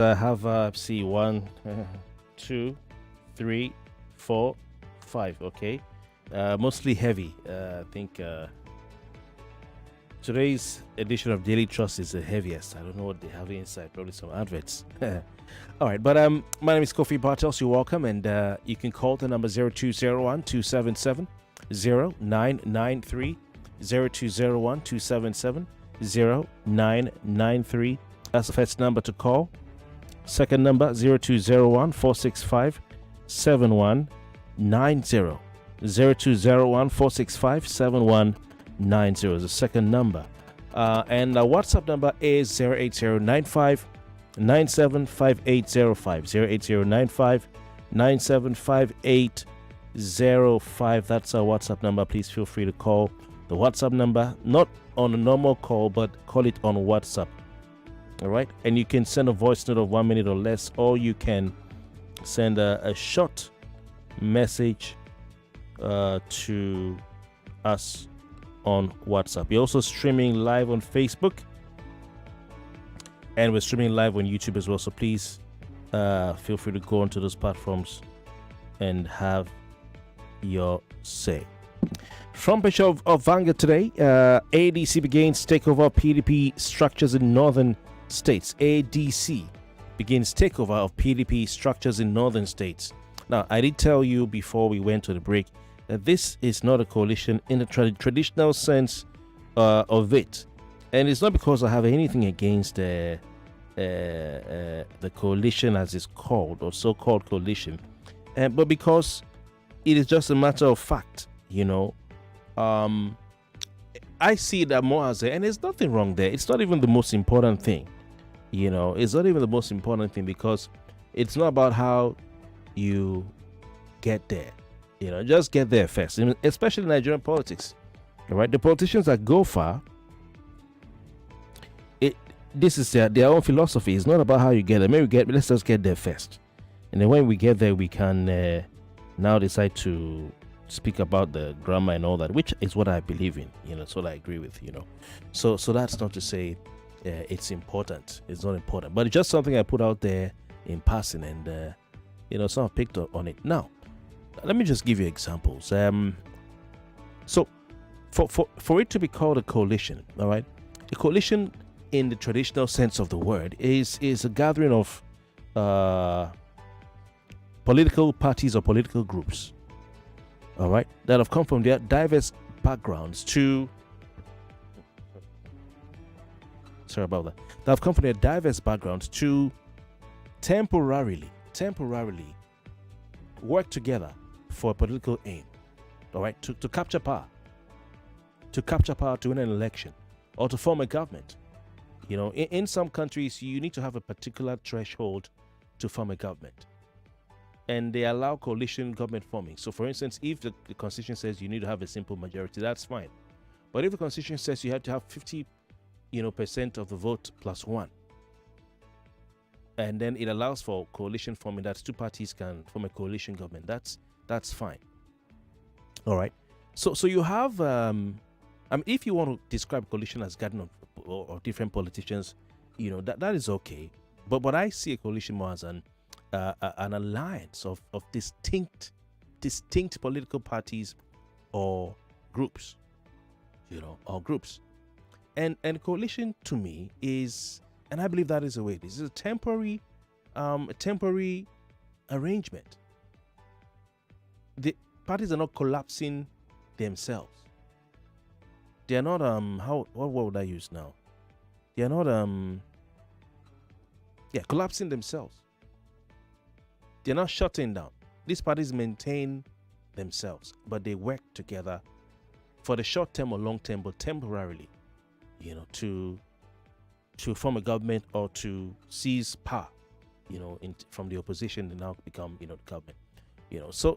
I have see one, two, three, four, five. Okay, mostly heavy. I think today's edition of Daily Trust is the heaviest. I don't know what they have inside. Probably some adverts. All right, but my name is Kofi Bartels. You're welcome, and you can call the number 0201 277 0993 0201 277 0993. That's the first number to call. Second number 0201 465 7190. 0201 465 7190 is the second number. And the WhatsApp number is 08095 975805. 08095 975805. That's our WhatsApp number. Please feel free to call the WhatsApp number, not on a normal call, but call it on WhatsApp. All right, and you can send a voice note of 1 minute or less, or you can send a short message to us on WhatsApp. We're also streaming live on Facebook, and we're streaming live on YouTube as well. So please feel free to go onto those platforms and have your say. Front page of Vanguard today, ADC begins takeover PDP structures in northern states. ADC begins takeover of PDP structures in northern states. Now, I did tell you before we went to the break that this is not a coalition in the traditional sense of it. And it's not because I have anything against the coalition as it's called, or so-called coalition, but because it is just a matter of fact, you know. I see that more as and there's nothing wrong there. It's not even the most important thing. You know, it's not even the most important thing, because it's not about how you get there. You know, just get there first, especially in Nigerian politics. All right, the politicians that go far, this is their own philosophy. It's not about how you get there. Let's just get there first, and then when we get there, we can now decide to speak about the grammar and all that, which is what I believe in. You know, it's what I agree with. You know, so that's not to say it's important. It's not important, but it's just something I put out there in passing, and you know, some have picked up on it. Now, let me just give you examples. So for it to be called a coalition, all right, a coalition in the traditional sense of the word is a gathering of political parties or political groups, all right, that have come from their diverse backgrounds that have come from their diverse backgrounds to temporarily work together for a political aim, all right, to capture power, to win an election, or to form a government. You know, in some countries, you need to have a particular threshold to form a government, and they allow coalition government forming. So, for instance, if the constitution says you need to have a simple majority, that's fine. But if the constitution says you have to have 50%, of the vote plus one, and then it allows for coalition forming, that two parties can form a coalition government, that's fine. All right. So you have, if you want to describe coalition as gathering of different politicians, you know, that is okay. But I see a coalition more as an alliance of distinct political parties or groups, and coalition to me is, and I believe that is the way it is, a temporary arrangement. The parties are not collapsing themselves. They are not what word would I use now? They are not collapsing themselves. They're not shutting down. These parties maintain themselves, but they work together for the short term or long term, but temporarily, you know, to form a government or to seize power, you know, from the opposition and now become, you know, the government. You know, so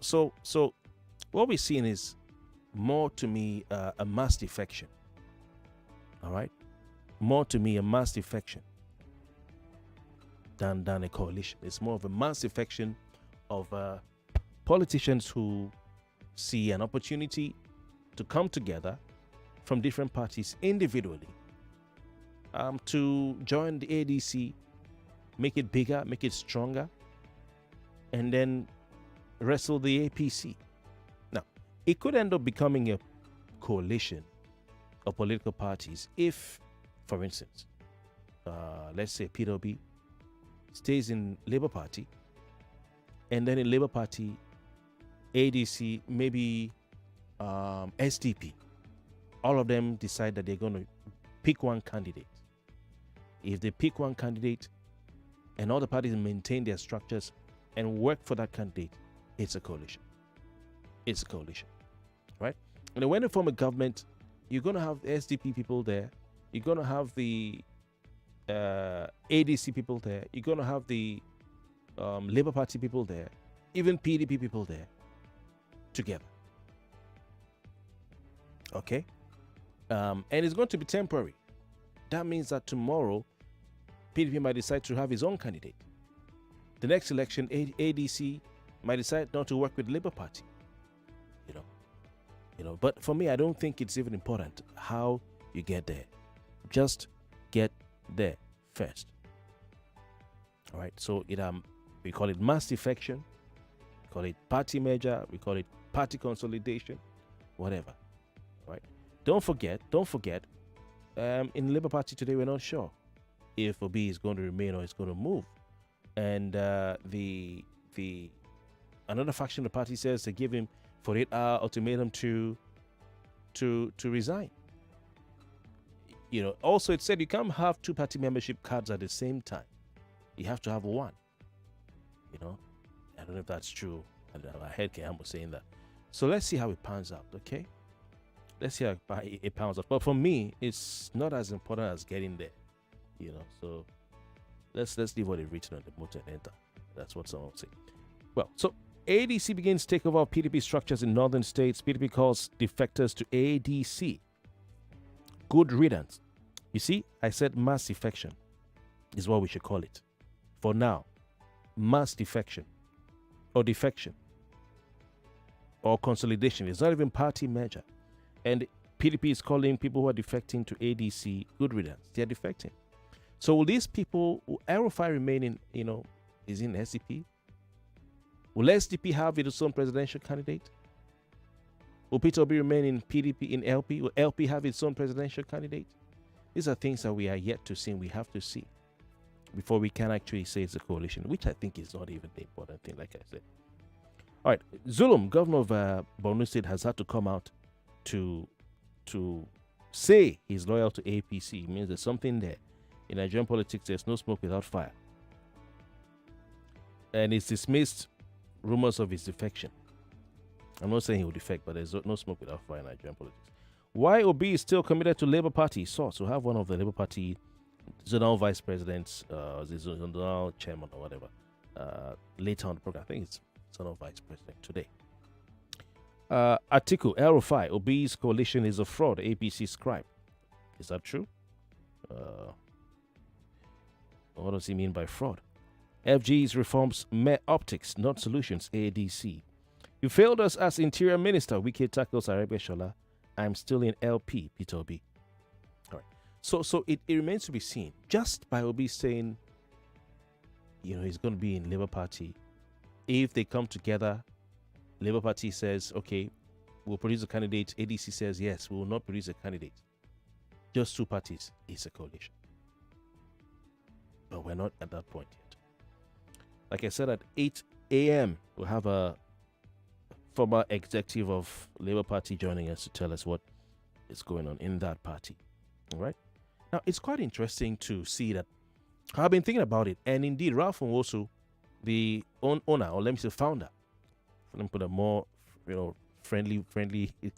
what we're seeing is more to me a mass defection. All right, more to me a mass defection than a coalition. It's more of a mass defection of politicians who see an opportunity to come together from different parties individually to join the ADC make it bigger, make it stronger, and then wrestle the APC. Now, it could end up becoming a coalition of political parties if, for instance, let's say Peter Obi stays in Labour Party, and then in Labour Party, ADC, maybe SDP, all of them decide that they're going to pick one candidate. If they pick one candidate and all the parties maintain their structures and work for that candidate, it's a coalition. It's a coalition, right? And when they form a government, you're going to have SDP people there. You're going to have the ADC people there. You're going to have the Labour Party people there. Even PDP people there together. Okay? And it's going to be temporary. That means that tomorrow, PDP might decide to have his own candidate. The next election, ADC might decide not to work with Labour Party. But for me, I don't think it's even important how you get there. Just get there first. All right. So we call it mass defection, we call it party merger, we call it party consolidation, whatever. All right. Don't forget. In Labour Party today, we're not sure if Obi is going to remain or is going to move. And another faction of the party says they give him 48-hour ultimatum to resign. Also it said you can't have two party membership cards at the same time. You have to have one. I don't know if that's true. I heard Kayambo saying that. So let's see how it pans out, okay? Let's see how it pans out. But for me, it's not as important as getting there. So let's leave what is written on the motor and enter. That's what someone will say. Well, so ADC begins takeover of PDP structures in northern states. PDP calls defectors to ADC. Good riddance. You see, I said mass defection is what we should call it. For now, mass defection or defection or consolidation. It's not even party merger. And PDP is calling people who are defecting to ADC good riddance. They are defecting. So will these people, will Aerofy remain in, is in SDP? Will SDP have its own presidential candidate? Will Peter Obi remain in PDP, in LP? Will LP have its own presidential candidate? These are things that we are yet to see and we have to see before we can actually say it's a coalition, which I think is not even the important thing, like I said. All right, Zulum, governor of Borno State, has had to come out to say he's loyal to APC. It means there's something there. In Nigerian politics, there's no smoke without fire. And it's dismissed rumors of his defection. I'm not saying he will defect, but there's no smoke without fire in Nigerian politics. Why Obi is still committed to Labour Party? Source, to have one of the Labour Party zonal vice presidents, the zonal chairman or whatever, later on the program. I think it's zonal vice president today. Article Aerofy, Obi's coalition is a fraud, APC scribe. Is that true? What does he mean by fraud? FG's reforms mere optics, not solutions, ADC. You failed us as Interior Minister, Wike tackles Arabia Shola. I'm still in LP, Peter Obi. All right. So it remains to be seen. Just by Obi saying, he's going to be in Labour Party, if they come together, Labour Party says, okay, we'll produce a candidate. ADC says, yes, we will not produce a candidate. Just two parties is a coalition. But we're not at that point yet. Like I said, at 8 a.m., we'll have a former executive of Labour Party joining us to tell us what is going on in that party. All right. Now, it's quite interesting to see that I've been thinking about it. And indeed, Ralph Nwosu, the owner, or let me say founder, let me put a more friendly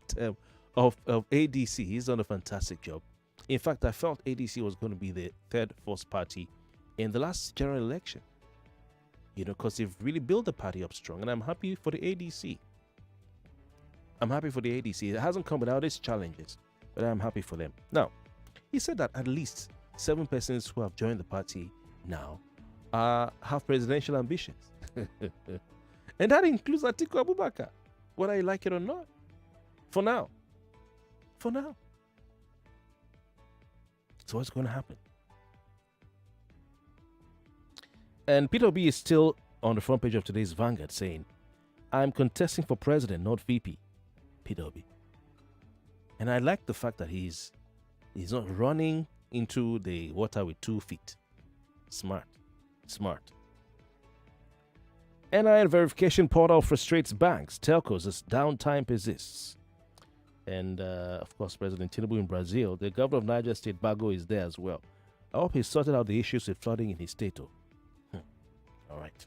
term of ADC, he's done a fantastic job. In fact, I felt ADC was going to be the third force party in the last general election. Because they've really built the party up strong. And I'm happy for the ADC. It hasn't come without its challenges, but I'm happy for them. Now, he said that at least 7 persons who have joined the party now have presidential ambitions. And that includes Atiku Abubakar, whether I like it or not. For now. So what's going to happen? And Peter Obi is still on the front page of today's Vanguard saying, I'm contesting for president, not VP. Peter Obi. And I like the fact that he's not running into the water with 2 feet. Smart. NIN verification portal frustrates banks, telcos as downtime persists. And, of course, President Tinubu in Brazil, the governor of Niger State, Bago, is there as well. I hope he sorted out the issues with flooding in his state. All right.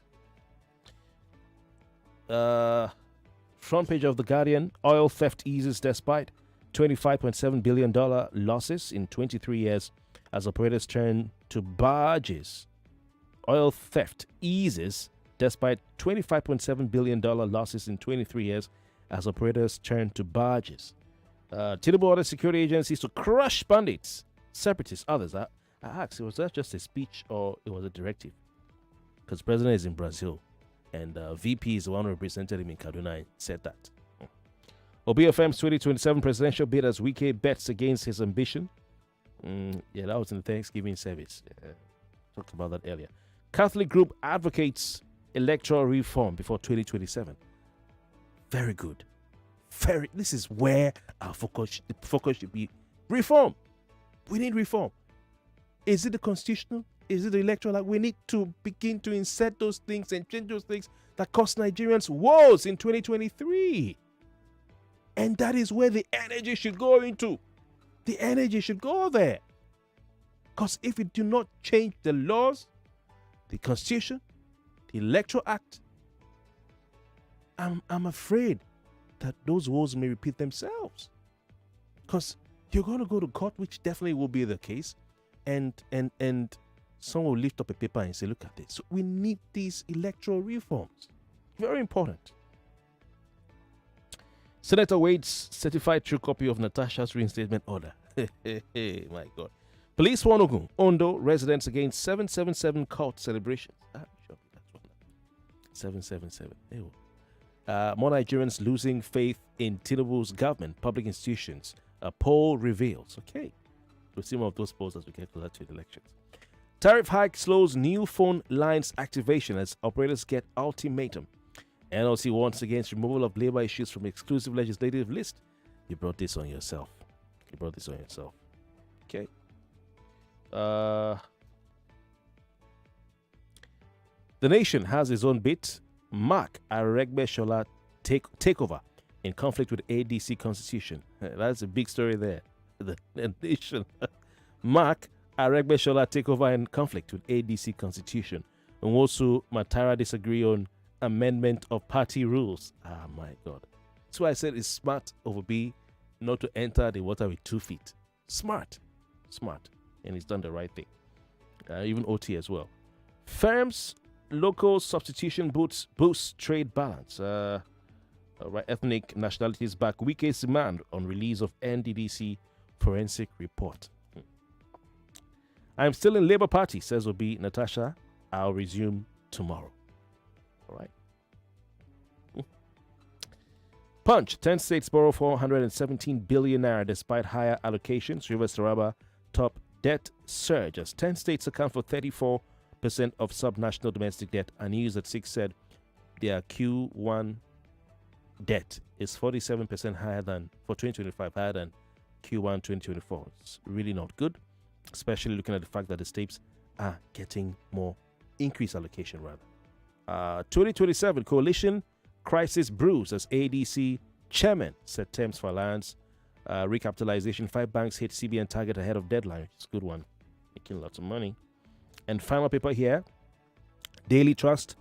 Front page of The Guardian, oil theft eases despite $25.7 billion losses in 23 years as operators turn to barges. Oil theft eases despite $25.7 billion losses in 23 years as operators turn to barges. Tinubu orders security agencies to crush bandits, separatists, others. I asked, was that just a speech or it was a directive? Because the president is in Brazil and VP is the one who represented him in Kaduna and said that. OBFM's 2027 presidential bid as Wike bets against his ambition. Yeah, that was in the Thanksgiving service. Talked about that earlier. Catholic group advocates electoral reform before 2027. Very good. This is where our focus should be. Reform. We need reform. Is it the constitutional? Is it the electoral? We need to begin to insert those things and change those things that cost Nigerians woes in 2023. And that is where the energy should go into. The energy should go there. Because if we do not change the laws, the constitution, the electoral act, I'm afraid that those woes may repeat themselves. Because you're going to go to court, which definitely will be the case, and someone will lift up a paper and say, look at this. So we need these electoral reforms. Very important. Senator Wade's certified true copy of Natasha's reinstatement order. My God. Police warn Ondo residents against 777 cult celebrations. Sure, that's one. 777. More Nigerians losing faith in Tinubu's government, public institutions. A poll reveals. Okay. We'll see more of those polls as we get closer to the elections. Tariff hike slows new phone lines activation as operators get ultimatum. NLC warns against removal of labor issues from exclusive legislative list. You brought this on yourself. Okay. The Nation has its own bit. Mark Aregbe-Shola takeover in conflict with ADC constitution. That's a big story there. The Nation. Mark Aregbe-Shola takeover in conflict with ADC constitution. And also Matara disagree on amendment of party rules. My God. That's why I said it's smart over B not to enter the water with 2 feet. Smart. And he's done the right thing. Even OT as well. Firms local substitution boosts trade balance. Ethnic nationalities back Wike's demand on release of NDDC forensic report. I'm still in Labour Party, says Obi. Natasha, I'll resume tomorrow. All right. Punch, 10 states borrow 417 billion naira despite higher allocations. Rivers Taraba top debt surge as 10 states account for 34% of subnational domestic debt. And News at 6 said their Q1 debt is 47% higher than, for 2025, higher than Q1 2024. It's really not good, especially looking at the fact that the states are getting more increased allocation rather. 2027 coalition crisis brews as ADC chairman set terms for alliance. Recapitalization, 5 banks hit CBN target ahead of deadline, which is a good one, making lots of money. And final paper here, Daily Trust.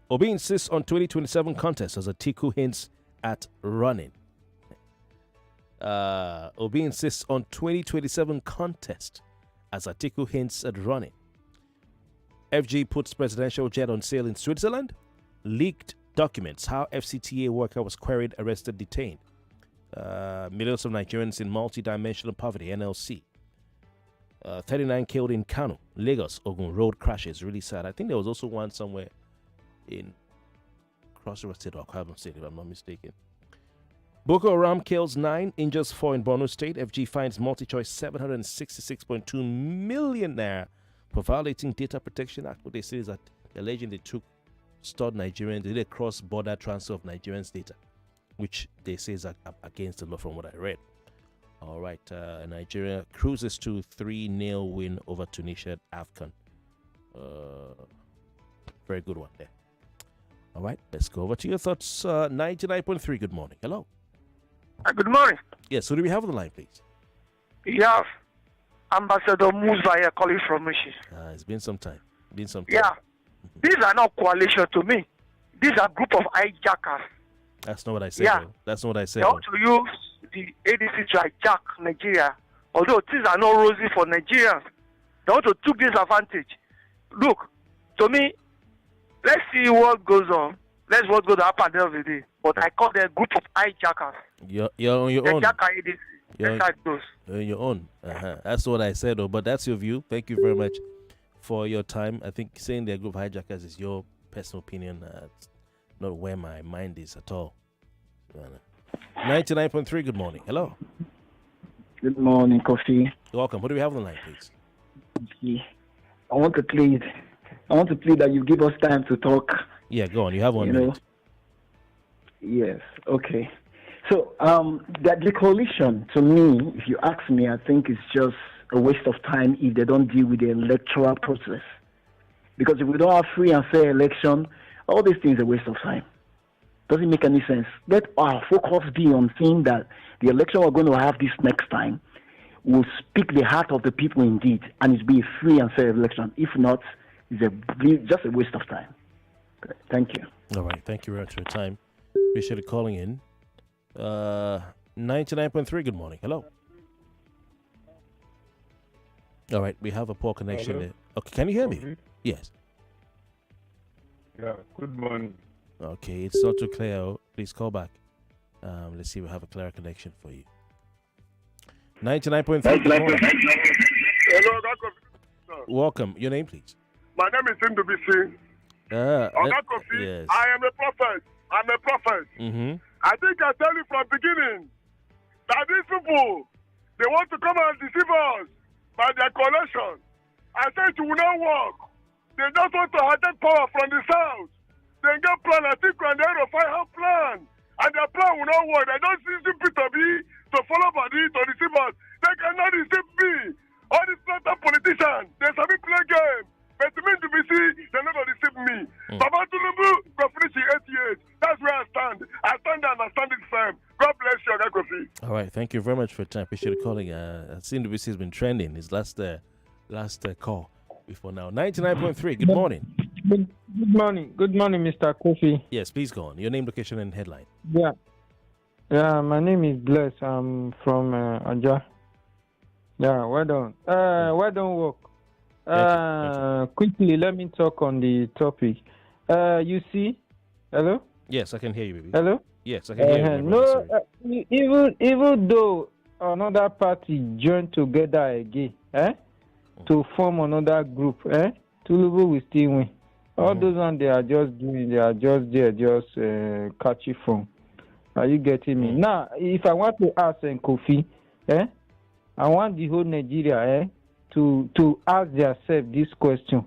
Obi insists on 2027 contest as Atiku hints at running. Obi insists on 2027 contest as Atiku hints at running. FG puts presidential jet on sale in Switzerland. Leaked documents how FCTA worker was queried, arrested, detained. Millions of Nigerians in multi-dimensional poverty, NLC. 39 killed in Kano, Lagos, Ogun road crashes. Really sad. I think there was also one somewhere in Cross River State or Kwara State, if I'm not mistaken. Boko Haram kills 9, injures 4 in Borno State. FG finds multi-choice 766.2 million naira for violating Data Protection Act. What they say is that alleging they stored Nigerians, they did a cross-border transfer of Nigerians' data, which they say is against the law from what I read. All right, Nigeria cruises to 3-0 win over Tunisia at AFCON. Very good one there. All right, let's go over to your thoughts. 99.3, good morning. Hello. Good morning. Yes, who do we have on the line, please? You have Ambassador Musa here calling from Michi. It's been some time. Yeah. These are not coalition to me. These are group of hijackers. That's not what I said. Yeah. Though. That's not what I said. They want to use the ADC to hijack Nigeria. Although things are not rosy for Nigerians. They want to take this advantage. Look, to me, let's see what goes on. Let's what goes up at the end of the day. But I call them a group of hijackers. You're on your own. Hijacker ADC. You're on your own. That's what I said, though. But that's your view. Thank you very much for your time. I think saying they're a group of hijackers is your personal opinion. It's not where my mind is at all. 99.3, good morning. Hello. Good morning, Kofi. Welcome. What do we have on the line, please? I want to plead that you give us time to talk. Yeah, go on. You have 1 minute. Yes. Okay. So, the coalition, to me, if you ask me, I think it's just a waste of time if they don't deal with the electoral process. Because if we don't have free and fair election, all these things are a waste of time. Doesn't make any sense. Let our focus be on seeing that the election we're going to have this next time will speak the heart of the people indeed, and it's be a free and fair election. If not, it's just a waste of time. Okay, thank you. All right. Thank you very much for your time. Appreciate it calling in. 99.3, good morning. Hello. All right. We have a poor connection there. Okay. Can you hear me? Yes. Yeah. Good morning. Okay. It's not too clear. Please call back. Let's see if we have a clearer connection for you. 99.3, good morning. Hello, Kofi. Welcome. Your name, please. My name is Indubisi. Kofi, yes. I am a prophet. I'm a prophet. Mm-hmm. I think I tell you from the beginning that these people, they want to come and deceive us by their coalition. I said it will not work. They just want to hijack power from the south. They get plan, I think, when they're have plan. And their plan will not work. They don't see Peter to be to follow body to deceive us. They cannot deceive me. All these planter politicians, they sabi play game. But to me to be see, they're not going to deceive me. Baba Tinubu go finish in 8 years. That's where I stand. I stand there and I stand it firm. God bless you, Kofi. All right. Thank you very much for your time. Appreciate the calling. I've seen the has been trending. His last call before now. 99.3. Good morning. Good morning. Good morning, Mr. Kofi. Yes, please go on. Your name, location, and headline. Yeah. Yeah, my name is Bless. I'm from Aja. Yeah, well done. Well done work. Quickly, let me talk on the topic. You see? Hello? Yes, I can hear you, baby. Hello? Yes, I can hear you. No, even though another party joined together again, to form another group, Tulubu will still win. All those ones they are just doing, they are just there, just catchy phone. Are you getting me? Now, if I want to ask Kofi, I want the whole Nigeria, to ask themselves this question.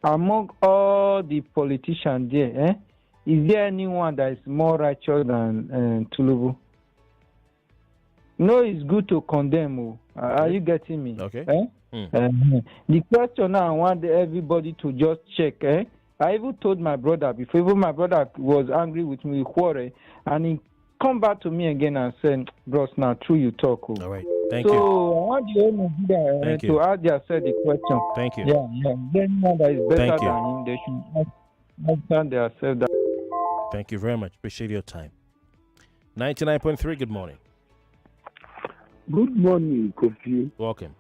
Among all the politicians there, is there anyone that is more righteous than Tulubu? No, it's good to condemn. Okay. Are you getting me? Okay. The question now, I want everybody to just check. I even told my brother before. Even my brother was angry with me, and he come back to me again and said, "Bros, now true you talk." All right. Thank you. So I want the whole Nigeria to ask themselves the question. Thank you. Yeah. Anyone that is better than him, they should answer themselves that. Thank you very much. Appreciate your time. 99.3. Good morning. Good morning, Kofi. Welcome.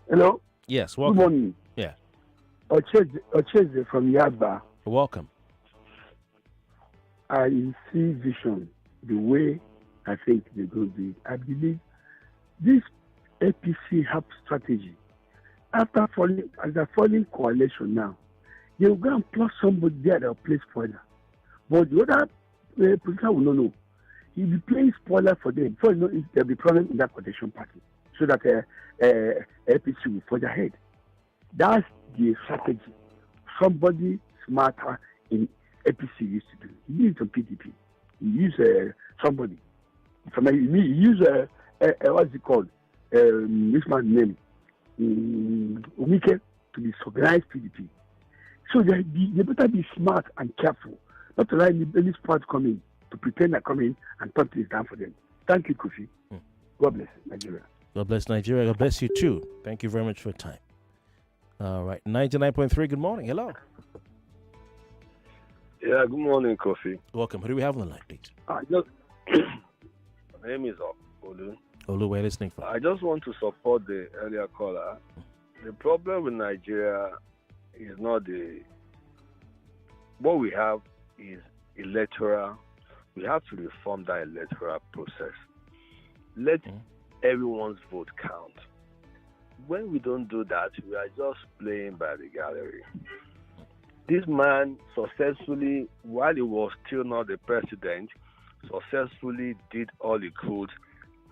Hello? Yes, welcome. Good morning. Yeah. Ocheze from Yaba. Welcome. I see vision the way I think they're going to do it. I believe this APC have strategy. After falling coalition now, they will go and plug somebody there that will play spoiler. But the other politician will not know. He'll be playing spoiler for them. Before you know it, there'll be problem in that coalition party. So that APC will forge ahead. That's the strategy. Somebody smarter in APC used to do. He did it on PDP. He used somebody. He used what's it called? This man's name, Umike, to disorganize PDP. So they better be smart and careful, not to let any sport come in to pretend they're coming and turn things down for them. Thank you, Kofi. God bless Nigeria. God bless Nigeria. God bless you too. Thank you very much for your time. All right, 99.3. Good morning. Hello. Yeah, good morning, Kofi. Welcome. Who do we have on the line, please? My name is Olu. Olu, we're listening for. I just want to support the earlier caller. The problem with Nigeria is not what we have is electoral. We have to reform that electoral process. Let everyone's vote count. When we don't do that, we are just playing by the gallery. This man successfully, while he was still not the president, successfully did all he could,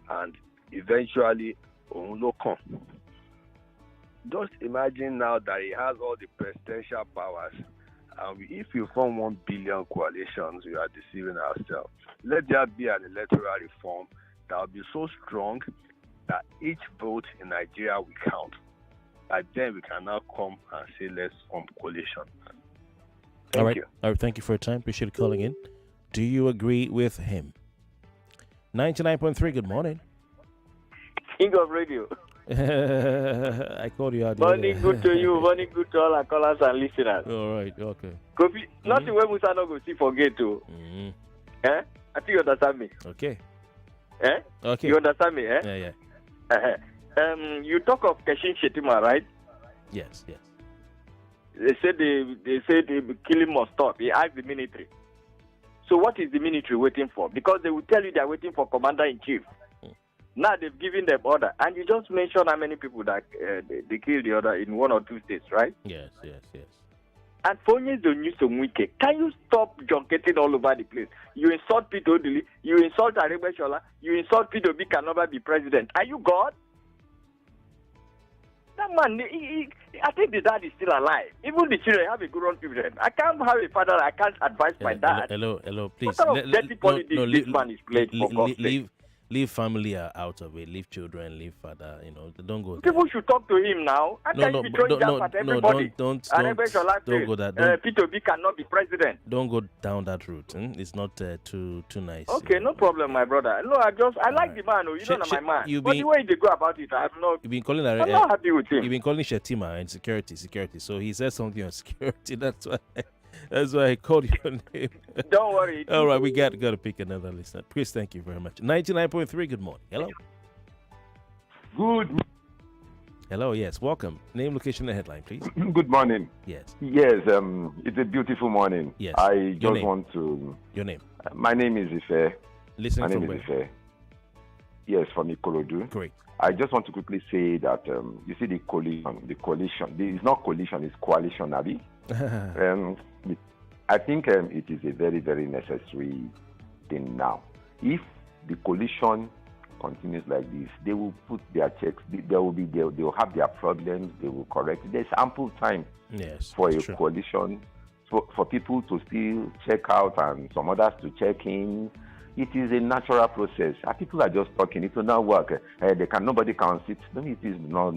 and eventually, Onlokon. Just imagine now that he has all the presidential powers, and if you form 1 billion coalitions, we are deceiving ourselves. Let there be an electoral reform that will be so strong that each vote in Nigeria will count. And then we can now come and say, let's form coalition. Thank you. All right, thank you for your time. Appreciate calling in. Do you agree with him? 99.3, good morning. King of Radio. I called you out. Morning good to you, morning good to all our callers and listeners. All right, okay. Kofi, nothing where Musa not go see forget to. I think you understand me. Okay. Okay. You understand me, Yeah. You talk of Keshin Shetima, right? Yes. They said the killing must stop. He asked the military. So what is the military waiting for? Because they will tell you they are waiting for commander-in-chief. Now they've given them order. And you just mentioned how many people that they killed the other in 1 or 2 states, right? Yes. And for you, the news of Wike, can you stop junketing all over the place? You insult Peter Odili, you insult Arebe Shola, you insult Peter Obi can never be president. Are you God? That man, I think the dad is still alive. Even the children have a good run children. I can't have a father. I can't advise my dad. Hello, please. What kind of dirty politics this man is playing for God's sake? Leave family out of it. Leave children. Leave father. Don't go. People should talk to him now. How can you be throwing jabs at everybody? Don't go that. Peter Obi cannot be president. Don't go down that route. It's not too nice. Okay, no problem, my brother. No, I like the man. You know my man. But the way they go about it, I'm not happy with him. You've been calling Shetima and security. So he said something on security. That's why I called your name. Don't worry. All right, we got to pick another listener. Chris, thank you very much. 99.3, good morning. Hello. Good. Hello, yes, welcome. Name, location, and headline, please. Good morning. Yes. Yes, it's a beautiful morning. Yes. I just want to... Your name? My name is Ife. Listening from where? Ife. Yes, from Ikorodu. Great. I just want to quickly say that, you see the coalition, it's not coalition, it's coalition, Abi. I think it is a very, very necessary thing now. If the coalition continues like this, they will put their checks, they will have their problems, they will correct it. There's ample time for a coalition, for people to still check out and some others to check in. It is a natural process. People are just talking. It will not work. Nobody can sit. No, it is no.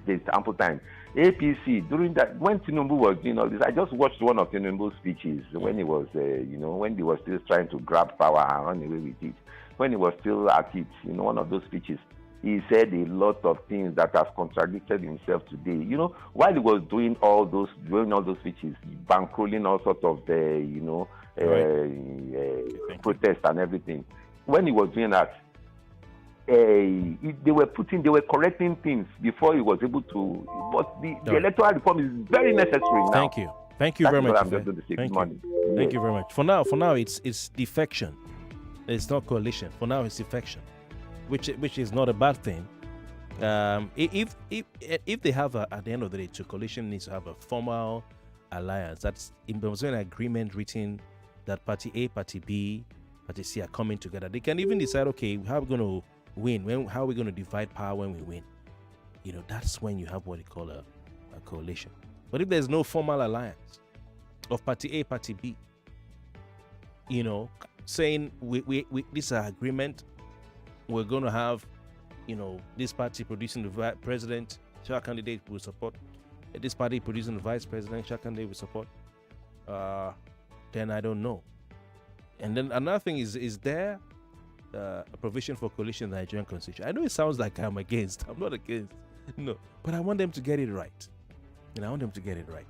There's ample time. APC during that when Tinubu was doing all this, I just watched one of Tinubu's speeches when he was, when he was still trying to grab power and run away with it. When he was still at it, one of those speeches, he said a lot of things that have contradicted himself today. While he was doing all those speeches, bankrolling all sorts of protest and everything. When he was doing that, they were correcting things before he was able to. But the electoral reform is very necessary now. Thank you very much. Thank you very much. For now, it's defection. It's not coalition. For now, it's defection, which is not a bad thing. If they have at the end of the day, the coalition needs to have a formal alliance. That's in an agreement written that party A, party B, party C are coming together. They can even decide, okay, how are we going to win? How are we going to divide power when we win? That's when you have what you call a coalition. But if there's no formal alliance, of Party A, Party B. You know, saying we this is our agreement. We're going to have, you know, this party producing the presidential candidate we support. This party producing the vice presidential candidate we support. Then I don't know. And then another thing is there a provision for coalition in the Nigerian Constitution? I know it sounds like I'm against. I'm not against. No. But I want them to get it right. And I want them to get it right.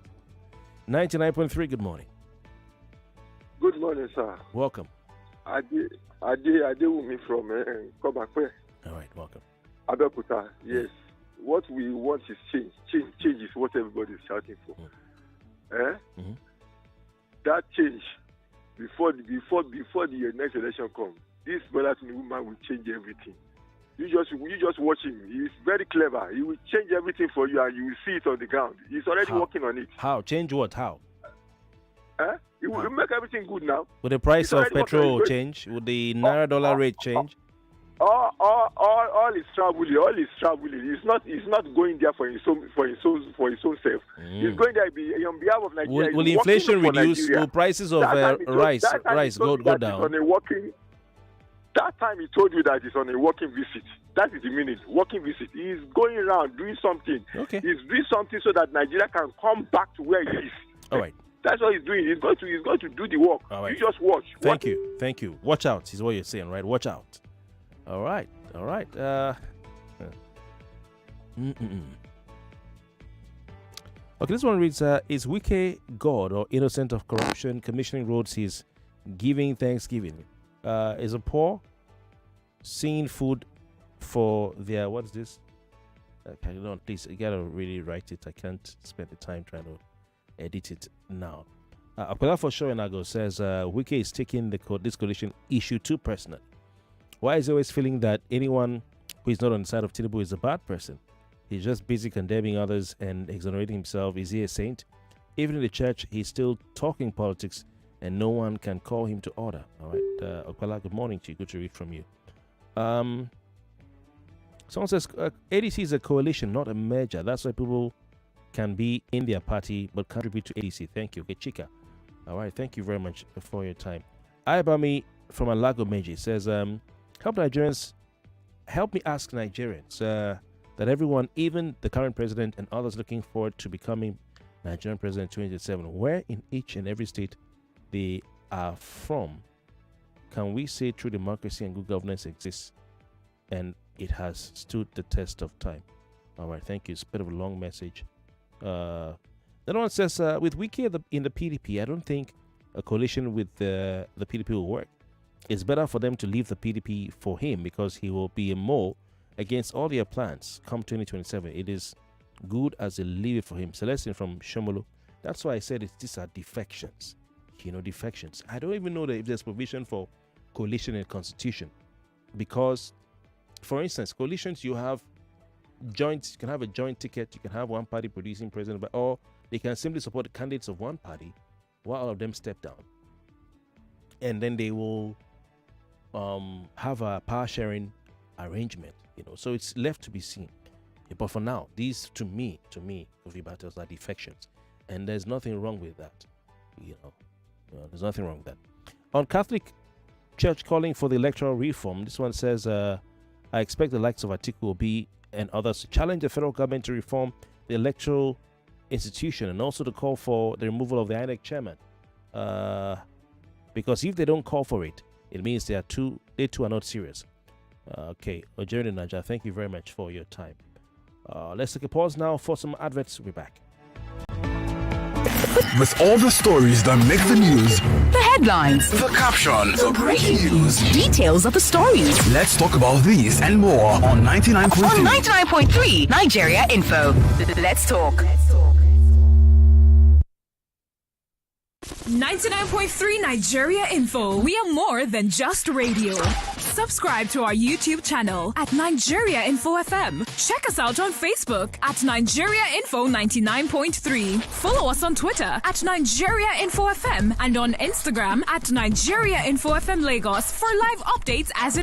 99.3, good morning. Good morning, sir. Welcome. I did with me from Kobakwe. All right, welcome. Abeokuta, yes. What we want is change. Change is what everybody is shouting for. That change, before the next election comes, this brother woman will change everything. You just watch him. He's very clever. He will change everything for you, and you will see it on the ground. He's already working on it. How? Change what? How? He will make everything good now. Would the price of petrol change? Would the naira dollar rate change? All is traveling. He's not going there for his own self. He's going there on behalf of Nigeria. Will inflation reduce? Will prices of rice go down? That time he told you that he's on a working visit. That is the meaning. Working visit. He's going around doing something. Okay. He's doing something so that Nigeria can come back to where he is. All right. That's what he's doing. He's going to do the work. All right. You just watch. Thank you. Watch out is what you're saying, right? Watch out. All right. Okay, this one reads, is Wike God or innocent of corruption? Commissioning roads, he's giving Thanksgiving. Is a poor seeing food for their, what's this? Please, you gotta really write it. I can't spend the time trying to edit it now. Akwela for sure Nago says Wike is taking this coalition issue too personal. Why is he always feeling that anyone who is not on the side of Tinubu is a bad person? He's just busy condemning others and exonerating himself. Is he a saint? Even in the church, he's still talking politics and no one can call him to order. All right. Akwela, good morning to you. Good to read from you. Someone says ADC is a coalition, not a merger. That's why people can be in their party but contribute to ADC. Thank you. Okay, Chika. All right. Thank you very much for your time. Ayabami from Alago Meji says, help me ask Nigerians that everyone, even the current president and others looking forward to becoming Nigerian president in 2027, where in each and every state they are from, can we say true democracy and good governance exists and it has stood the test of time? All right, thank you. It's a bit of a long message. Another one says, with Wike in the PDP, I don't think a coalition with the PDP will work. It's better for them to leave the PDP for him because he will be a mole against all their plans come 2027. It is good as they leave it for him. Celestine from Shomolu. That's why I said these are defections. Defections. I don't even know that if there's provision for coalition in the constitution. Because, for instance, coalitions, you have joint, you can have a joint ticket, you can have one party producing president, or they can simply support the candidates of one party while all of them step down. And then they will have a power sharing arrangement, so it's left to be seen. But for now, these to me, Kofi Bartels, are defections, and there's nothing wrong with that. There's nothing wrong with that. On Catholic Church calling for the electoral reform, this one says, I expect the likes of Atiku, Obi, and others to challenge the federal government to reform the electoral institution and also to call for the removal of the INEC chairman. Because if they don't call for it, it means they too are not serious. Okay, Ojeri Naja, thank you very much for your time. Let's take a pause now for some adverts. We'll be back. With all the stories that make the news, the headlines, the captions, the breaking news, details of the stories. Let's talk about these and more on 99.3. On 99.3 Nigeria Info. Let's talk. 99.3 Nigeria Info. We are more than just radio. Subscribe to our YouTube channel at Nigeria Info FM. Check us out on Facebook at Nigeria Info 99.3. Follow us on Twitter at Nigeria Info FM and on Instagram at Nigeria Info FM Lagos for live updates as it